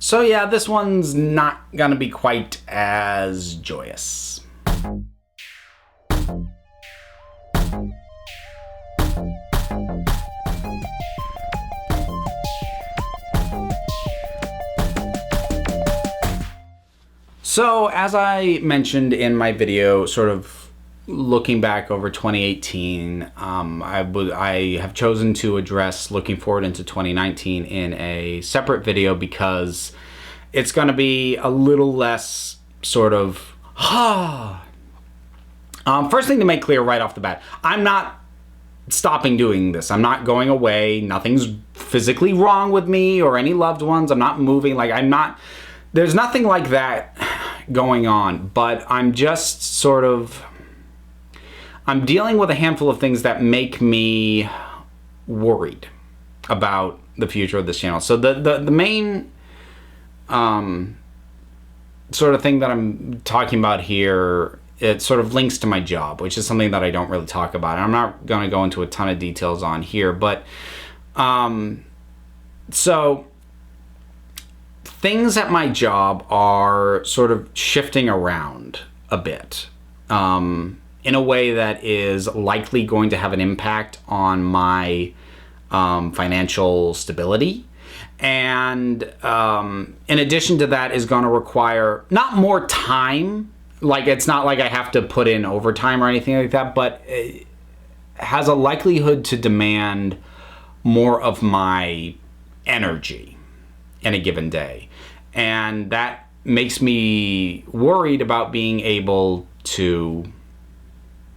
So yeah, this one's not gonna be quite as joyous. So as I mentioned in my video, sort of looking back over 2018, I have chosen to address looking forward into 2019 in a separate video because it's going to be a little less sort of first thing to make clear right off the bat, I'm not stopping doing this. I'm not going away. Nothing's physically wrong with me or any loved ones. I'm not moving. There's nothing like that going on, but I'm just sort of, I'm dealing with a handful of things that make me worried about the future of this channel. So the main sort of thing that I'm talking about here, it sort of links to my job, which is something that I don't really talk about. And I'm not going to go into a ton of details on here, but so things at my job are sort of shifting around a bit in a way that is likely going to have an impact on my financial stability. And in addition to that is going to require not more time, like it's not like I have to put in overtime or anything like that, but it has a likelihood to demand more of my energy in a given day. And that makes me worried about being able to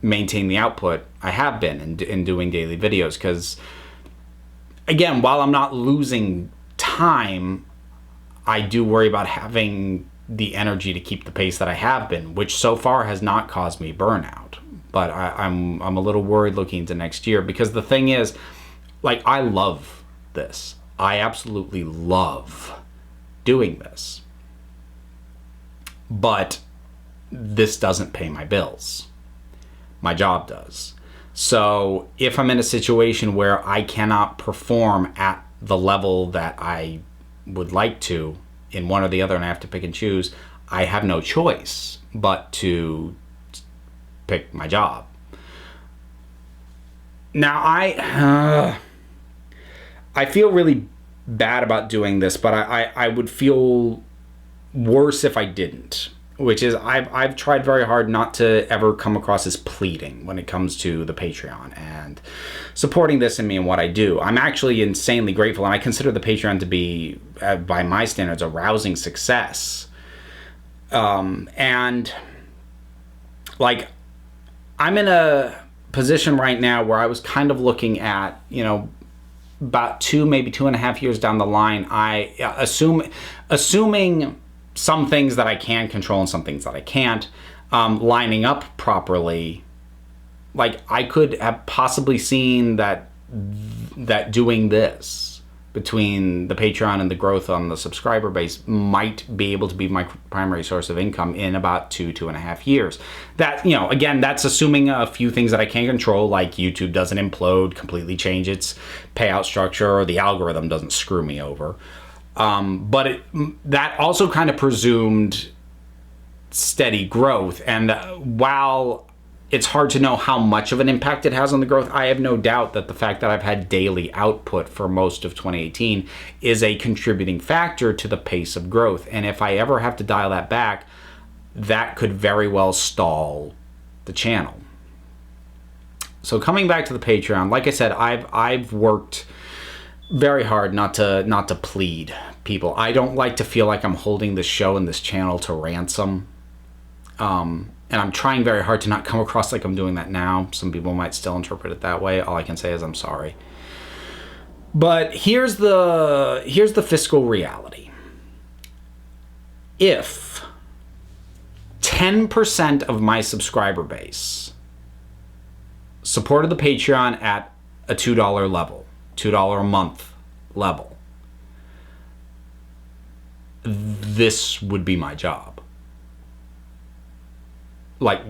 maintain the output I have been in doing daily videos. Because, again, while I'm not losing time, I do worry about having the energy to keep the pace that I have been, which so far has not caused me burnout. But I'm a little worried looking into next year, because the thing is, like, I love this. I absolutely love doing this. But this doesn't pay my bills. My job does. So if I'm in a situation where I cannot perform at the level that I would like to in one or the other, and I have to pick and choose, I have no choice but to pick my job. Now, I feel really bad about doing this, but I would feel worse if I didn't, which is I've tried very hard not to ever come across as pleading when it comes to the Patreon and supporting this in me and what I do. I'm actually insanely grateful, and I consider the Patreon to be, by my standards, a rousing success. And like, I'm in a position right now where I was kind of looking at, about 2, maybe 2.5 years down the line, assuming some things that I can control and some things that I can't, lining up properly, like I could have possibly seen that doing this between the Patreon and the growth on the subscriber base might be able to be my primary source of income in about 2.5 years. That, again, that's assuming a few things that I can't control, like YouTube doesn't implode, completely change its payout structure, or the algorithm doesn't screw me over. But that also kind of presumed steady growth. And while it's hard to know how much of an impact it has on the growth, I have no doubt that the fact that I've had daily output for most of 2018 is a contributing factor to the pace of growth. And if I ever have to dial that back, that could very well stall the channel. So coming back to the Patreon, like I said, I've worked very hard not to plead people. I don't like to feel like I'm holding this show and this channel to ransom. And I'm trying very hard to not come across like I'm doing that now. Some people might still interpret it that way. All I can say is I'm sorry. But here's the fiscal reality. If 10% of my subscriber base supported the Patreon at a $2 level, $2 a month level, this would be my job. Like,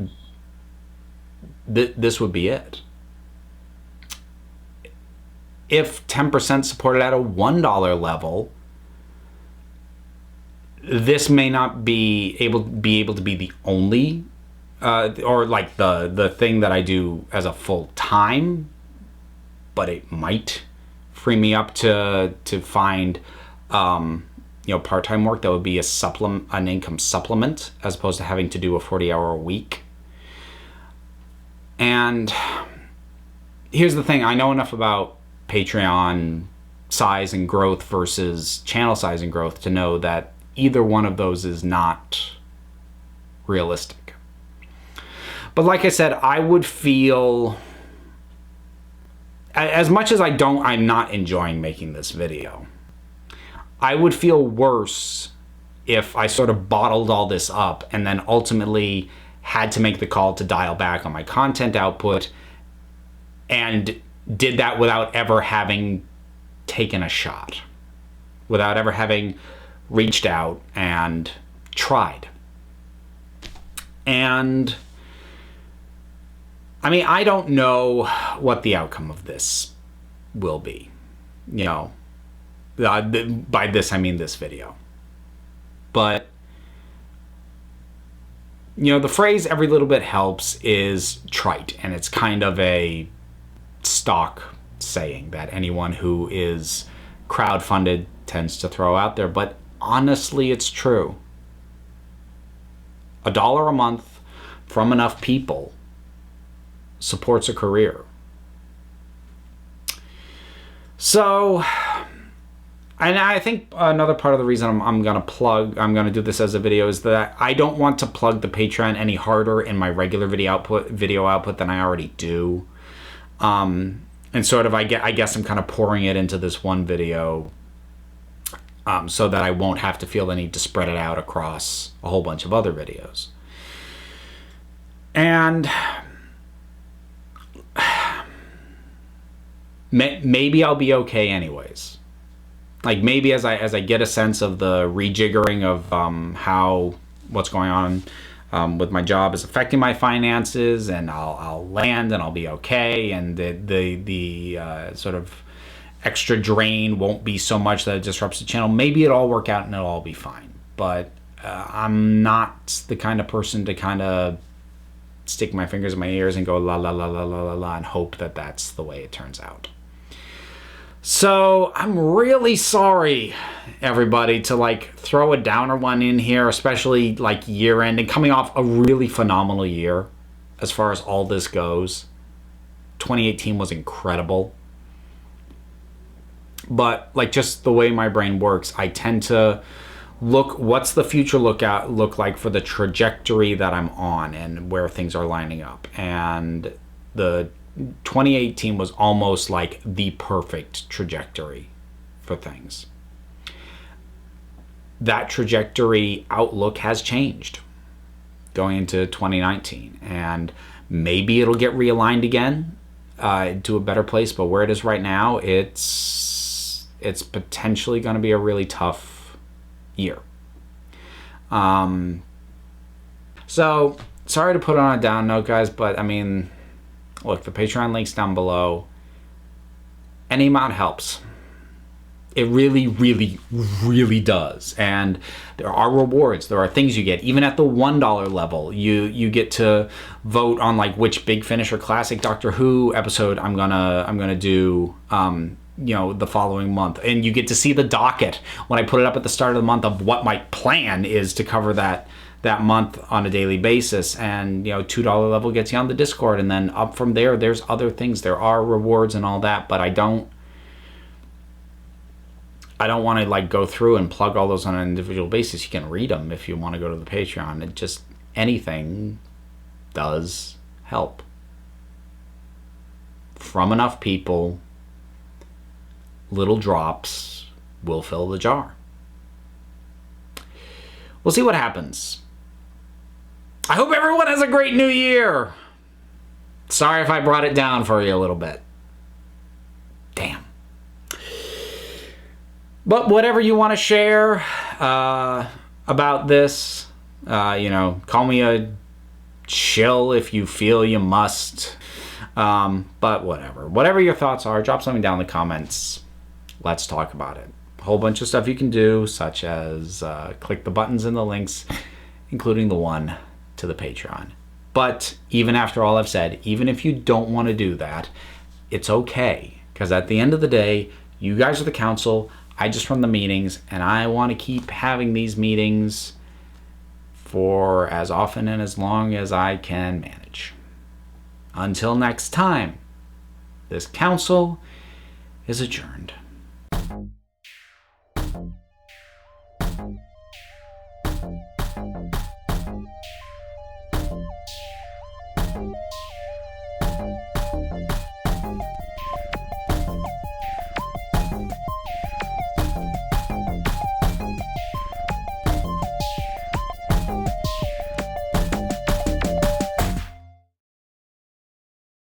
this would be it. If 10% supported at a $1 level, this may not be able to be the only or like the thing that I do as a full time, but it might free me up to find part-time work that would be an income supplement, as opposed to having to do a 40-hour a week. And here's the thing, I know enough about Patreon size and growth versus channel size and growth to know that either one of those is not realistic. But like I said, I would feel, as much as I'm not enjoying making this video, I would feel worse if I sort of bottled all this up and then ultimately had to make the call to dial back on my content output, and did that without ever having taken a shot, without ever having reached out and tried. And I mean, I don't know what the outcome of this will be. By this I mean this video. But the phrase "every little bit helps" is trite, and it's kind of a stock saying that anyone who is crowdfunded tends to throw out there. But honestly, it's true. $1 a month from enough people supports a career. So, and I think another part of the reason I'm going to do this as a video is that I don't want to plug the Patreon any harder in my regular video output than I already do. And sort of, I guess I'm kind of pouring it into this one video so that I won't have to feel the need to spread it out across a whole bunch of other videos. And maybe I'll be okay anyways. Like, maybe as I get a sense of the rejiggering of how what's going on with my job is affecting my finances, and I'll land and I'll be okay, and the sort of extra drain won't be so much that it disrupts the channel. Maybe it'll all work out and it'll all be fine. But I'm not the kind of person to kind of stick my fingers in my ears and go la la la la la la la and hope that that's the way it turns out. So I'm really sorry, everybody, to like throw a downer one in here, especially like year end and coming off a really phenomenal year as far as all this goes. 2018 was incredible. But like, just the way my brain works, I tend to look, what's the future look like for the trajectory that I'm on and where things are lining up. And the 2018 was almost like the perfect trajectory for things. That trajectory outlook has changed going into 2019, and maybe it'll get realigned again to a better place, but where it is right now, it's potentially going to be a really tough year. So sorry to put it on a down note, guys, but I mean, look, the Patreon link's down below. Any amount helps. It really, really, really does. And there are rewards. There are things you get. Even at the $1 level, you get to vote on like which Big Finish or Classic Doctor Who episode I'm gonna do the following month. And you get to see the docket when I put it up at the start of the month of what my plan is to cover that month on a daily basis. And $2 level gets you on the Discord, and then up from there there's other things. There are rewards and all that, but I don't want to like go through and plug all those on an individual basis. You can read them if you want to go to the Patreon. It just, anything does help from enough people. Little drops will fill the jar. We'll see what happens. I hope everyone has a great new year. Sorry if I brought it down for you a little bit. Damn. But whatever you want to share about this, call me a shill if you feel you must. But whatever. Whatever your thoughts are, drop something down in the comments. Let's talk about it. A whole bunch of stuff you can do, such as click the buttons and the links, including the one to the Patreon. But even after all I've said, even if you don't want to do that, it's okay. Because at the end of the day, you guys are the council, I just run the meetings, and I want to keep having these meetings for as often and as long as I can manage. Until next time, this council is adjourned.